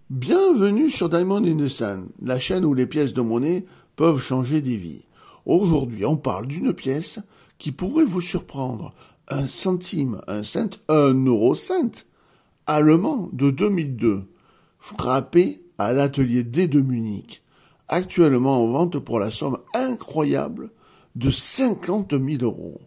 Bienvenue sur Diamond in the Sun, la chaîne où les pièces de monnaie peuvent changer des vies. Aujourd'hui, on parle d'une pièce qui pourrait vous surprendre. Un centime, un cent, un eurocent, allemand de 2002, frappé à l'atelier D de Munich, actuellement en vente pour la somme incroyable de 50 000 €.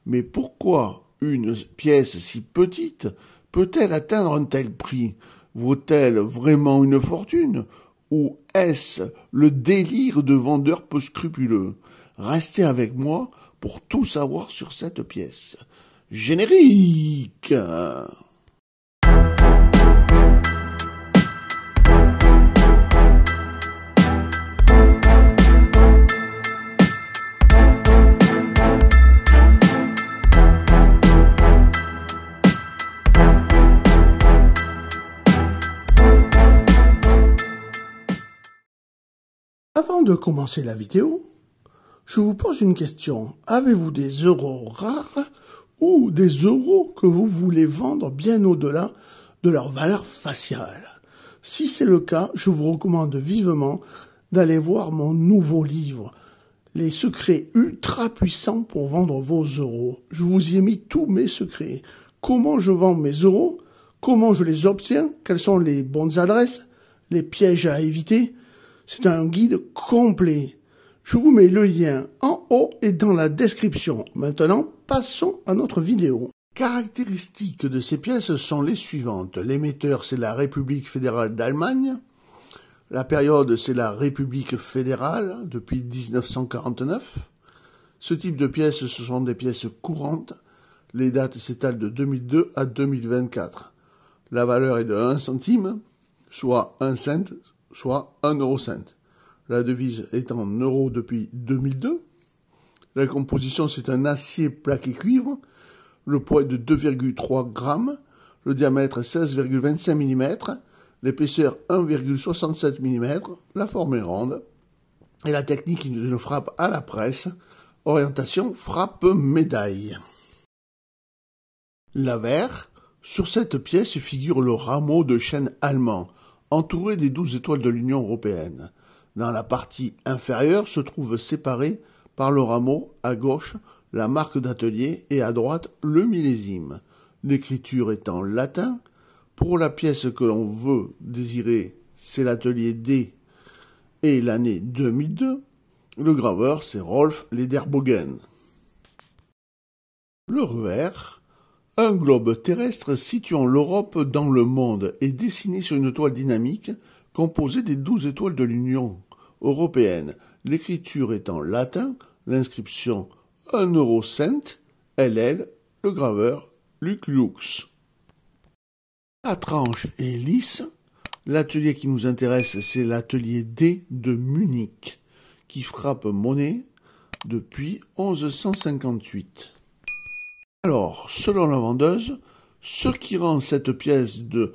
Mais pourquoi une pièce si petite peut-elle atteindre un tel prix? Vaut-elle vraiment une fortune? Ou est-ce le délire de vendeurs peu scrupuleux? Restez avec moi pour tout savoir sur cette pièce. Générique! Avant de commencer la vidéo, je vous pose une question. Avez-vous des euros rares ou des euros que vous voulez vendre bien au-delà de leur valeur faciale? Si c'est le cas, je vous recommande vivement d'aller voir mon nouveau livre, Les secrets ultra puissants pour vendre vos euros. Je vous y ai mis tous mes secrets. Comment je vends mes euros? Comment je les obtiens? Quelles sont les bonnes adresses? Les pièges à éviter? C'est un guide complet. Je vous mets le lien en haut et dans la description. Maintenant, passons à notre vidéo. Caractéristiques de ces pièces sont les suivantes. L'émetteur, c'est la République fédérale d'Allemagne. La période, c'est la République fédérale, depuis 1949. Ce type de pièces, ce sont des pièces courantes. Les dates s'étalent de 2002 à 2024. La valeur est de 1 centime, soit 1 cent, soit 1 eurocent. La devise est en euros depuis 2002. La composition, c'est un acier plaqué cuivre. Le poids est de 2,3 grammes. Le diamètre 16,25 mm. L'épaisseur 1,67 mm. La forme est ronde. Et la technique est une frappe à la presse. Orientation frappe médaille. L'avers. Sur cette pièce figure le rameau de chêne allemand, entouré des 12 étoiles de l'Union européenne. Dans la partie inférieure se trouve séparé par le rameau, à gauche, la marque d'atelier et à droite, le millésime. L'écriture est en latin. Pour la pièce que l'on veut désirer, c'est l'atelier D et l'année 2002. Le graveur, c'est Rolf Lederbogen. Le revers. Un globe terrestre situant l'Europe dans le monde est dessiné sur une toile dynamique composée des 12 étoiles de l'Union européenne. L'écriture est en latin, l'inscription 1 eurocent, LL, le graveur Luc Lux. La tranche est lisse. L'atelier qui nous intéresse, c'est l'atelier D de Munich, qui frappe monnaie depuis 1158. Alors, selon la vendeuse, ce qui rend cette pièce de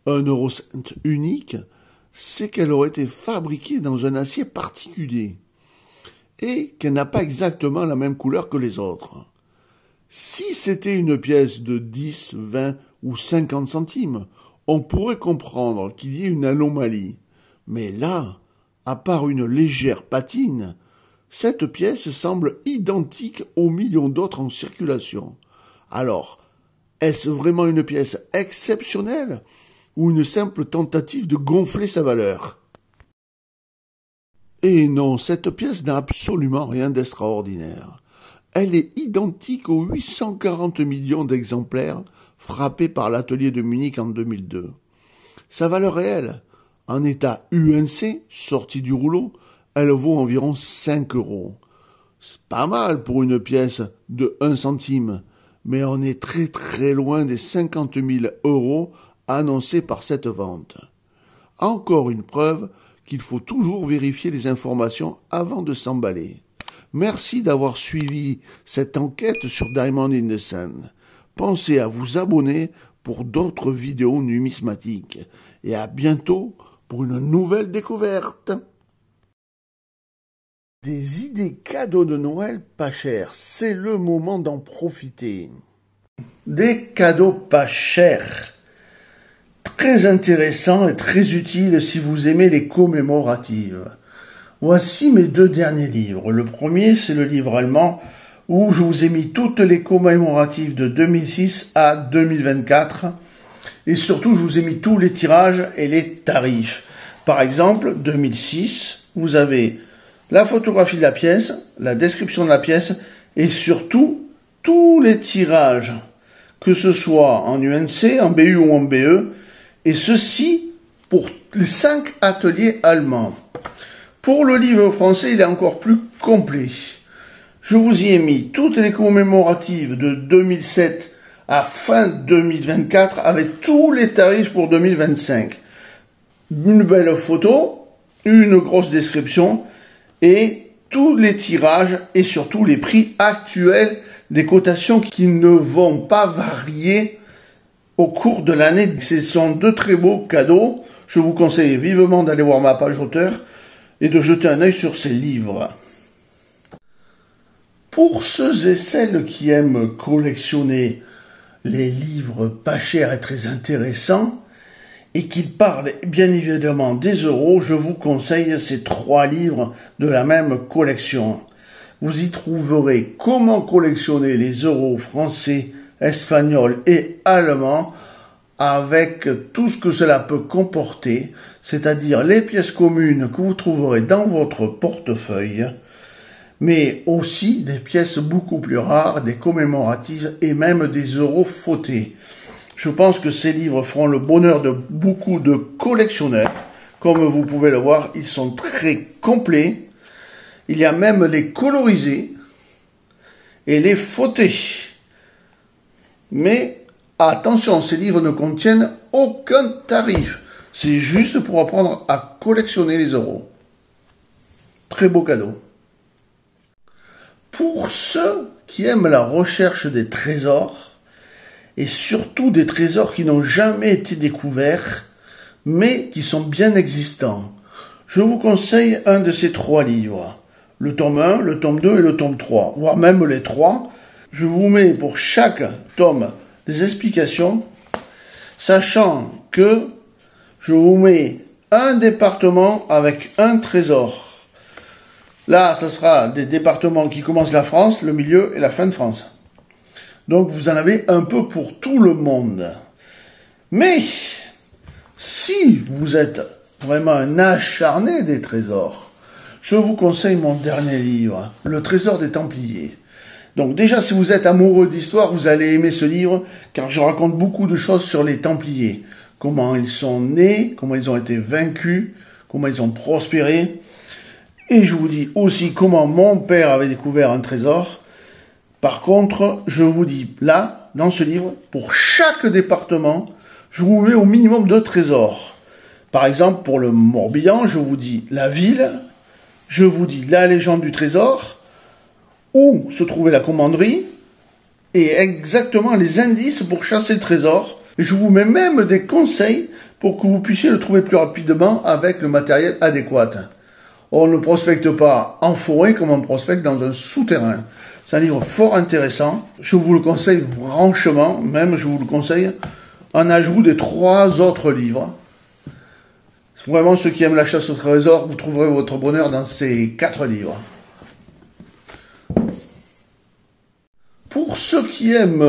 1 eurocent unique, c'est qu'elle aurait été fabriquée dans un acier particulier et qu'elle n'a pas exactement la même couleur que les autres. Si c'était une pièce de 10, 20 ou 50 centimes, on pourrait comprendre qu'il y ait une anomalie. Mais là, à part une légère patine, cette pièce semble identique aux millions d'autres en circulation. Alors, est-ce vraiment une pièce exceptionnelle ou une simple tentative de gonfler sa valeur? Et non, cette pièce n'a absolument rien d'extraordinaire. Elle est identique aux 840 millions d'exemplaires frappés par l'atelier de Munich en 2002. Sa valeur réelle, en état UNC, sortie du rouleau, elle vaut environ 5 €. C'est pas mal pour une pièce de 1 centime, mais on est très très loin des 50 000 € annoncés par cette vente. Encore une preuve qu'il faut toujours vérifier les informations avant de s'emballer. Merci d'avoir suivi cette enquête sur Diamond in the Sun. Pensez à vous abonner pour d'autres vidéos numismatiques. Et à bientôt pour une nouvelle découverte. Des idées cadeaux de Noël pas chers, c'est le moment d'en profiter. Des cadeaux pas chers. très intéressant et très utile si vous aimez les commémoratives. Voici mes deux derniers livres. Le premier, c'est le livre allemand où je vous ai mis toutes les commémoratives de 2006 à 2024 et surtout je vous ai mis tous les tirages et les tarifs. Par exemple, 2006, vous avez la photographie de la pièce, la description de la pièce et surtout tous les tirages, que ce soit en UNC, en BU ou en BE, et ceci pour les 5 ateliers allemands. Pour le livre français, il est encore plus complet. Je vous y ai mis toutes les commémoratives de 2007 à fin 2024 avec tous les tarifs pour 2025. Une belle photo, une grosse description et tous les tirages et surtout les prix actuels des cotations qui ne vont pas varier au cours de l'année. Ce sont deux très beaux cadeaux. Je vous conseille vivement d'aller voir ma page auteur et de jeter un œil sur ces livres. Pour ceux et celles qui aiment collectionner les livres pas chers et très intéressants et qui parlent bien évidemment des euros, je vous conseille ces 3 livres de la même collection. Vous y trouverez comment collectionner les euros français, espagnols et allemands avec tout ce que cela peut comporter, c'est-à-dire les pièces communes que vous trouverez dans votre portefeuille, mais aussi des pièces beaucoup plus rares, des commémoratives et même des euros fautés. Je pense que ces livres feront le bonheur de beaucoup de collectionneurs. Comme vous pouvez le voir, ils sont très complets. Il y a même les colorisés et les fautés. Mais attention, ces livres ne contiennent aucun tarif. C'est juste pour apprendre à collectionner les euros. Très beau cadeau. Pour ceux qui aiment la recherche des trésors, et surtout des trésors qui n'ont jamais été découverts, mais qui sont bien existants, je vous conseille un de ces 3 livres. Le tome 1, le tome 2 et le tome 3, voire même les 3. Je vous mets pour chaque tome des explications, sachant que je vous mets un département avec un trésor. Là, ce sera des départements qui commencent la France, le milieu et la fin de France. Donc, vous en avez un peu pour tout le monde. Mais, si vous êtes vraiment un acharné des trésors, je vous conseille mon dernier livre, Le Trésor des Templiers. Donc déjà, si vous êtes amoureux d'histoire, vous allez aimer ce livre, car je raconte beaucoup de choses sur les Templiers. Comment ils sont nés, comment ils ont été vaincus, comment ils ont prospéré. Et je vous dis aussi comment mon père avait découvert un trésor. Par contre, je vous dis là, dans ce livre, pour chaque département, je vous mets au minimum 2 trésors. Par exemple, pour le Morbihan, je vous dis la ville, je vous dis la légende du trésor, où se trouvait la commanderie, et exactement les indices pour chasser le trésor. Et je vous mets même des conseils pour que vous puissiez le trouver plus rapidement avec le matériel adéquat. On ne prospecte pas en forêt comme on prospecte dans un souterrain. C'est un livre fort intéressant. Je vous le conseille franchement, même je vous le conseille en ajout des 3 autres livres. Vraiment, ceux qui aiment la chasse au trésor, vous trouverez votre bonheur dans ces 4 livres. Pour ceux qui aiment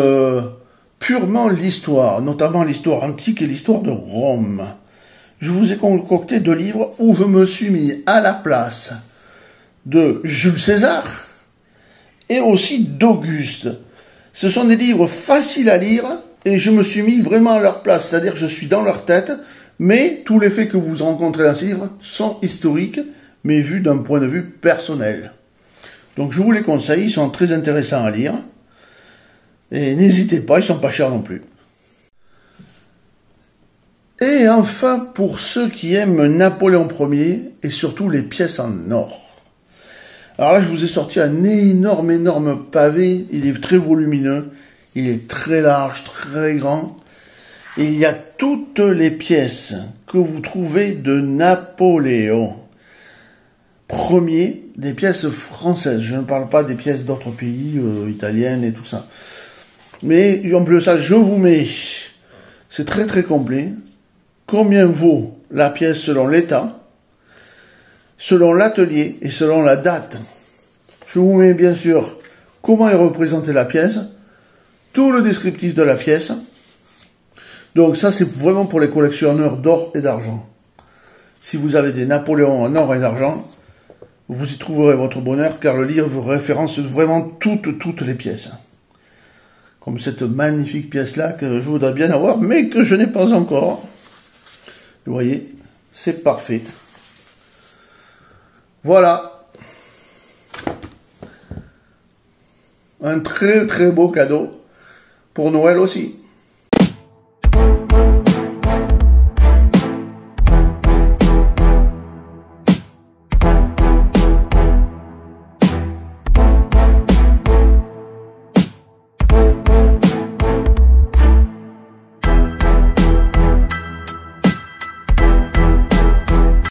purement l'histoire, notamment l'histoire antique et l'histoire de Rome, je vous ai concocté 2 livres où je me suis mis à la place de Jules César et aussi d'Auguste. Ce sont des livres faciles à lire et je me suis mis vraiment à leur place, c'est-à-dire que je suis dans leur tête, mais tous les faits que vous rencontrez dans ces livres sont historiques, mais vus d'un point de vue personnel. Donc je vous les conseille, ils sont très intéressants à lire. Et n'hésitez pas, ils sont pas chers non plus. Et enfin, pour ceux qui aiment Napoléon Ier et surtout les pièces en or. Alors là, je vous ai sorti un énorme pavé. Il est très volumineux, il est très large, très grand. Et il y a toutes les pièces que vous trouvez de Napoléon Ier, des pièces françaises. Je ne parle pas des pièces d'autres pays, italiennes et tout ça. Mais en plus de ça, je vous mets, c'est très complet, combien vaut la pièce selon l'état, selon l'atelier et selon la date. Je vous mets bien sûr comment est représentée la pièce, tout le descriptif de la pièce. Donc ça, c'est vraiment pour les collectionneurs d'or et d'argent. Si vous avez des Napoléons en or et d'argent, vous y trouverez votre bonheur, car le livre vous référence vraiment toutes les pièces. Comme cette magnifique pièce-là que je voudrais bien avoir, mais que je n'ai pas encore. Vous voyez, c'est parfait. Voilà. Un très beau cadeau pour Noël aussi.